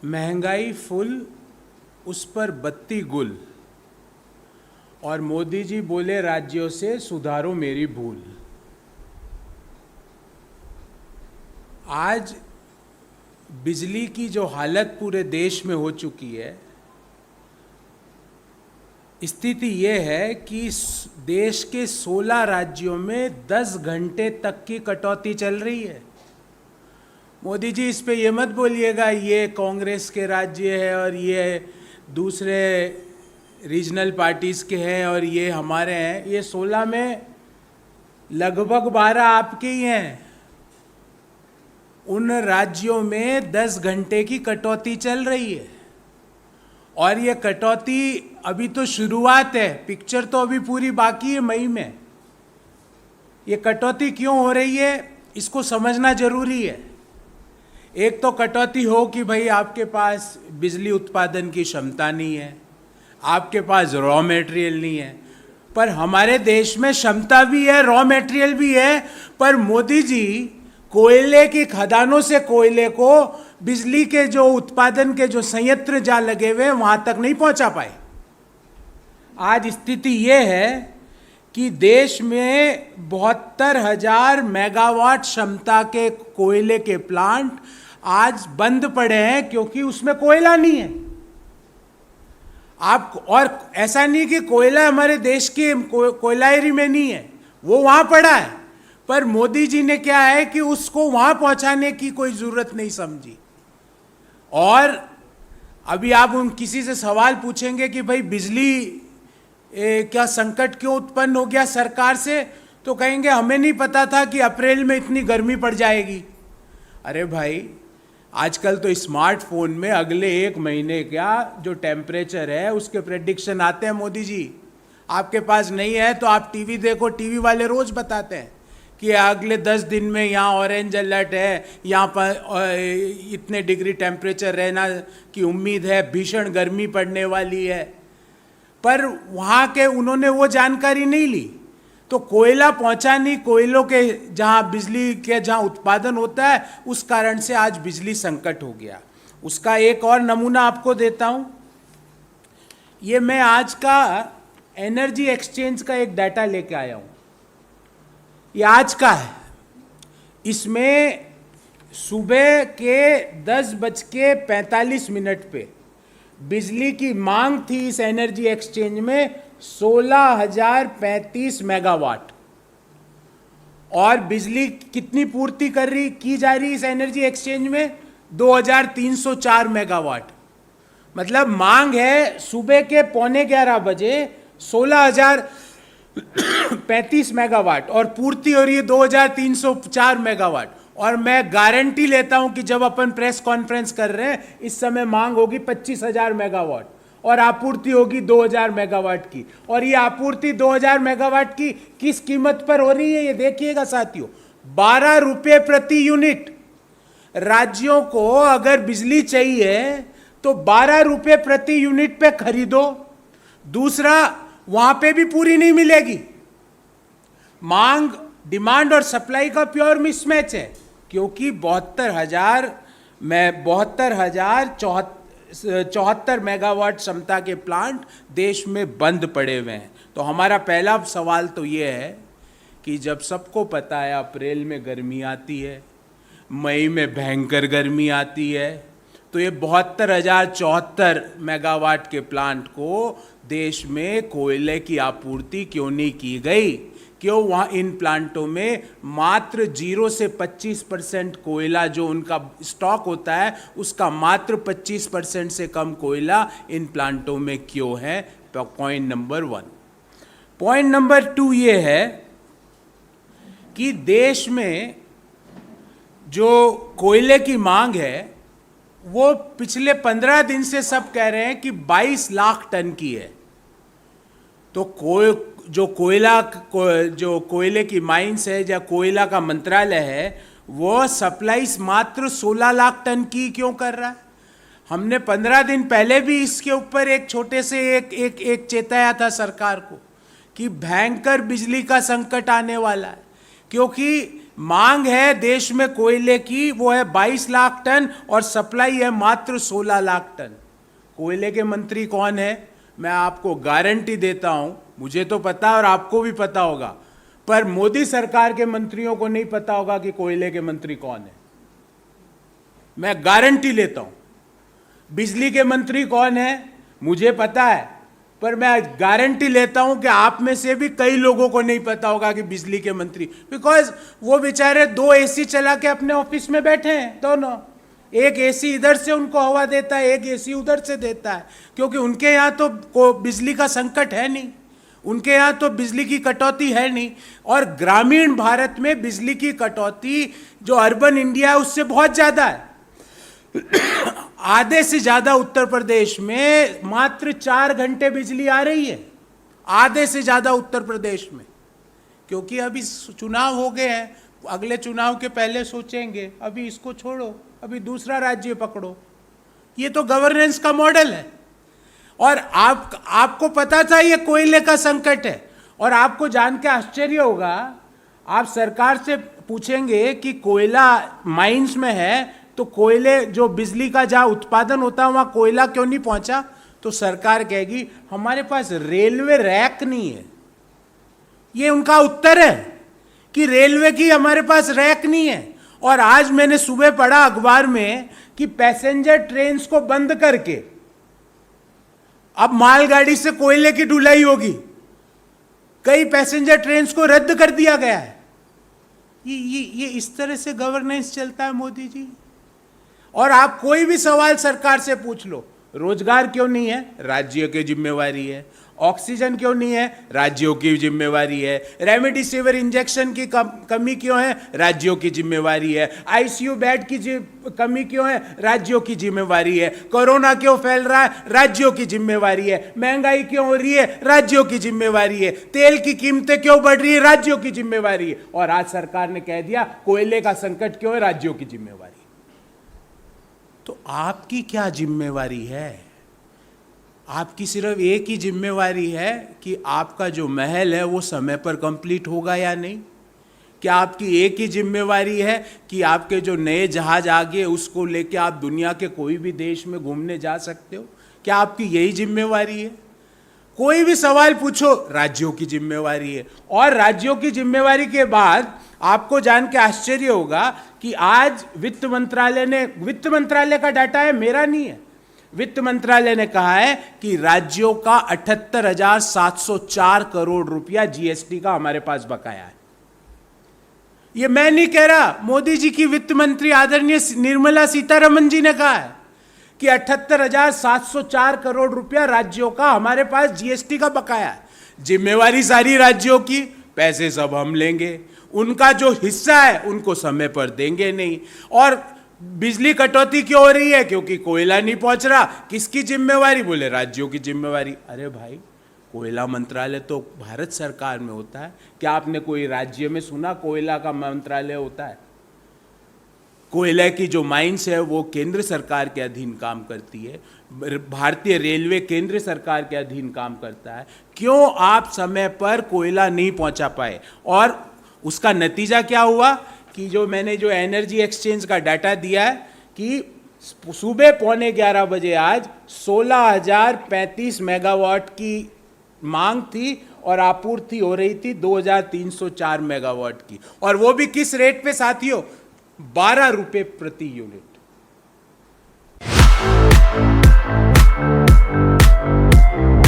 महंगाई फुल, उस पर बत्ती गुल, और मोदी जी बोले राज्यों से सुधारो मेरी भूल। आज बिजली की जो हालत पूरे देश में हो चुकी है, स्थिति ये है कि देश के 16 राज्यों में 10 घंटे तक की कटौती चल रही है। मोदी जी इस पे ये मत बोलिएगा ये कांग्रेस के राज्य है और ये दूसरे रीजनल पार्टीज़ के हैं और ये हमारे हैं। ये 16 में लगभग 12 आपके ही हैं। उन राज्यों में 10 घंटे की कटौती चल रही है और ये कटौती अभी तो शुरुआत है, पिक्चर तो अभी पूरी बाकी है मई में। ये कटौती क्यों हो रही है इसको समझना जरूरी है। एक तो कटौती हो कि भाई आपके पास बिजली उत्पादन की क्षमता नहीं है, आपके पास रॉ मटेरियल नहीं है। पर हमारे देश में क्षमता भी है, रॉ मटेरियल भी है, पर मोदी जी कोयले की खदानों से कोयले को बिजली के जो उत्पादन के जो संयंत्र जहां लगे हुए वहां तक नहीं पहुंचा पाए। आज स्थिति यह है कि देश में 72,000 मेगावाट क्षमता के कोयले के प्लांट आज बंद पड़े हैं क्योंकि उसमें कोयला नहीं है। आप और ऐसा नहीं कि कोयला हमारे देश के कोयलारी में नहीं है, वो वहां पड़ा है, पर मोदी जी ने क्या है कि उसको वहां पहुंचाने की कोई जरूरत नहीं समझी। और अभी आप उन किसी से सवाल पूछेंगे कि भाई बिजली क्या संकट क्यों उत्पन्न हो गया सरकार से, तो कहेंगे हमें नहीं पता था कि अप्रैल में इतनी गर्मी पड़ जाएगी। अरे भाई आजकल तो स्मार्टफोन में अगले 1 महीने का जो टेम्परेचर है उसके प्रेडिक्शन आते हैं मोदी जी। आपके पास नहीं है तो आप टीवी देखो, टीवी वाले रोज बताते हैं कि अगले 10 दिन में यहाँ ऑरेंज अलर्ट है, यहाँ पर इतने डिग्री टेम्परेचर रहना की उम्मीद है, भीषण गर्मी पड़ने वाली है। पर वहाँ के उन्होंने वो जानकारी नहीं ली, तो कोयला पहुँचा नहीं। कोयलों के जहाँ बिजली के जहाँ उत्पादन होता है उस कारण से आज बिजली संकट हो गया। उसका एक और नमूना आपको देता हूँ। ये मैं आज का एनर्जी एक्सचेंज का एक डाटा लेके आया हूँ, ये आज का है। इसमें सुबह के 10:45 पे बिजली की मांग थी इस एनर्जी एक्सचेंज में 16,035 मेगावाट, और बिजली कितनी पूर्ति की जा रही इस एनर्जी एक्सचेंज में 2,304 मेगावाट। मतलब मांग है सुबह के 11:45 बजे 16,035 मेगावाट और पूर्ति हो रही है 2,304 मेगावाट। और मैं गारंटी लेता हूं कि जब अपन प्रेस कॉन्फ्रेंस कर रहे हैं इस समय मांग होगी 25,000 मेगावाट और आपूर्ति होगी 2,000 मेगावाट की। और ये आपूर्ति 2,000 मेगावाट की किस कीमत पर हो रही है ये देखिएगा साथियों, 12 रुपये प्रति यूनिट। राज्यों को अगर बिजली चाहिए तो 12 रुपये प्रति यूनिट पे खरीदो। दूसरा, वहां पे भी पूरी नहीं मिलेगी। मांग, डिमांड और सप्लाई का प्योर मिसमैच है, क्योंकि 72,074 मेगावाट क्षमता के प्लांट देश में बंद पड़े हुए हैं। तो हमारा पहला सवाल तो ये है कि जब सबको पता है अप्रैल में गर्मी आती है, मई में भयंकर गर्मी आती है, तो ये 72,074 मेगावाट के प्लांट को देश में कोयले की आपूर्ति क्यों नहीं की गई? क्यों वहाँ इन प्लांटों में मात्र 0 से 25% कोयला जो उनका स्टॉक होता है उसका मात्र 25% से कम कोयला इन प्लांटों में क्यों है? Point number 1। पॉइंट नंबर 2 ये है कि देश में जो कोयले की मांग है वो पिछले 15 दिन से सब कह रहे हैं कि 22 लाख टन की है। तो जो कोयले की माइंस है या कोयला का मंत्रालय है वो सप्लाईज मात्र 16 लाख टन की क्यों कर रहा है? हमने 15 दिन पहले भी इसके ऊपर एक छोटे से एक चेताया था सरकार को कि भयंकर बिजली का संकट आने वाला है, क्योंकि मांग है देश में कोयले की, वो है 22 लाख टन और सप्लाई है मात्र 16 लाख टन। कोयले के मंत्री कौन है? मैं आपको गारंटी देता हूं, मुझे तो पता और आपको भी पता होगा, पर मोदी सरकार के मंत्रियों को नहीं पता होगा कि कोयले के मंत्री कौन है। मैं गारंटी लेता हूं। बिजली के मंत्री कौन है मुझे पता है, पर मैं गारंटी लेता हूं कि आप में से भी कई लोगों को नहीं पता होगा कि बिजली के मंत्री, बिकॉज वो बेचारे 2 एसी चला के अपने ऑफिस में बैठे हैं दोनों। एक एसी इधर से उनको हवा देता है, एक एसी उधर से देता है, क्योंकि उनके यहां तो बिजली का संकट है नहीं, उनके यहां तो बिजली की कटौती है नहीं। और ग्रामीण भारत में बिजली की कटौती जो अर्बन इंडिया है उससे बहुत ज्यादा है। आधे से ज्यादा उत्तर प्रदेश में मात्र 4 घंटे बिजली आ रही है, आधे से ज्यादा उत्तर प्रदेश में, क्योंकि अभी चुनाव हो गए हैं, अगले चुनाव के पहले सोचेंगे, अभी इसको छोड़ो, अभी दूसरा राज्य पकड़ो। ये तो गवर्नेंस का मॉडल है। और आपको पता था ये कोयले का संकट है, और आपको जान के आश्चर्य होगा, आप सरकार से पूछेंगे कि कोयला माइंस में है तो कोयले जो बिजली का जहां उत्पादन होता है वहां कोयला क्यों नहीं पहुंचा, तो सरकार कहेगी हमारे पास रेलवे रैक नहीं है। ये उनका उत्तर है कि रेलवे की हमारे पास रैक नहीं है। और आज मैंने सुबह पढ़ा अखबार में कि पैसेंजर ट्रेन्स को बंद करके अब मालगाड़ी से कोयले की ढुलाई होगी, कई पैसेंजर ट्रेन्स को रद्द कर दिया गया है। ये इस तरह से गवर्नेंस चलता है मोदी जी। और आप कोई भी सवाल सरकार से पूछ लो, रोजगार क्यों नहीं है, राज्यों की जिम्मेवारी है। ऑक्सीजन क्यों नहीं है, राज्यों की जिम्मेवारी है। रेमडेसिविर इंजेक्शन की कमी क्यों है, राज्यों की जिम्मेवारी है। आईसीयू बेड की कमी क्यों है, राज्यों की जिम्मेवारी है। कोरोना क्यों फैल रहा है, राज्यों की जिम्मेवारी है। महंगाई क्यों हो रही है, राज्यों की जिम्मेवारी है। तेल की कीमतें क्यों बढ़ रही है, राज्यों की जिम्मेवारी है। और आज सरकार ने कह दिया कोयले का संकट क्यों है, राज्यों की जिम्मेवारी। तो आपकी क्या जिम्मेवारी है? आपकी सिर्फ एक ही जिम्मेवारी है कि आपका जो महल है वो समय पर कंप्लीट होगा या नहीं। क्या आपकी एक ही जिम्मेवारी है कि आपके जो नए जहाज आ गए उसको लेके आप दुनिया के कोई भी देश में घूमने जा सकते हो? क्या आपकी यही जिम्मेवारी है? कोई भी सवाल पूछो, राज्यों की जिम्मेवारी है। और राज्यों की जिम्मेवारी के बाद आपको जान के आश्चर्य होगा कि आज वित्त मंत्रालय का डाटा है, मेरा नहीं है, वित्त मंत्रालय ने कहा है कि राज्यों का 78,704 करोड़ रुपया जीएसटी का हमारे पास बकाया है। ये मैं नहीं कह रहा, मोदी जी की वित्त मंत्री आदरणीय निर्मला सीतारमण जी ने कहा है कि 78,704 करोड़ रुपया राज्यों का हमारे पास जीएसटी का बकाया है। जिम्मेवारी सारी राज्यों की, पैसे सब हम लेंगे, उनका जो हिस्सा है उनको समय पर देंगे नहीं। और बिजली कटौती क्यों हो रही है, क्योंकि कोयला नहीं पहुंच रहा। किसकी जिम्मेवारी, बोले राज्यों की जिम्मेवारी। अरे भाई, कोयला मंत्रालय तो भारत सरकार में होता है, क्या आपने कोई राज्य में सुना कोयला का मंत्रालय होता है? कोयले की जो माइंस है वो केंद्र सरकार के अधीन काम करती है। भारतीय रेलवे केंद्र सरकार के अधीन काम करता है। क्यों आप समय पर कोयला नहीं पहुंचा पाए? और उसका नतीजा क्या हुआ कि जो मैंने जो एनर्जी एक्सचेंज का डाटा दिया है कि सुबह 11:15 बजे आज 16,035 मेगावाट की मांग थी और आपूर्ति हो रही थी 2,304 मेगावाट की। और वो भी किस रेट पे साथियों, 12 रुपए प्रति यूनिट।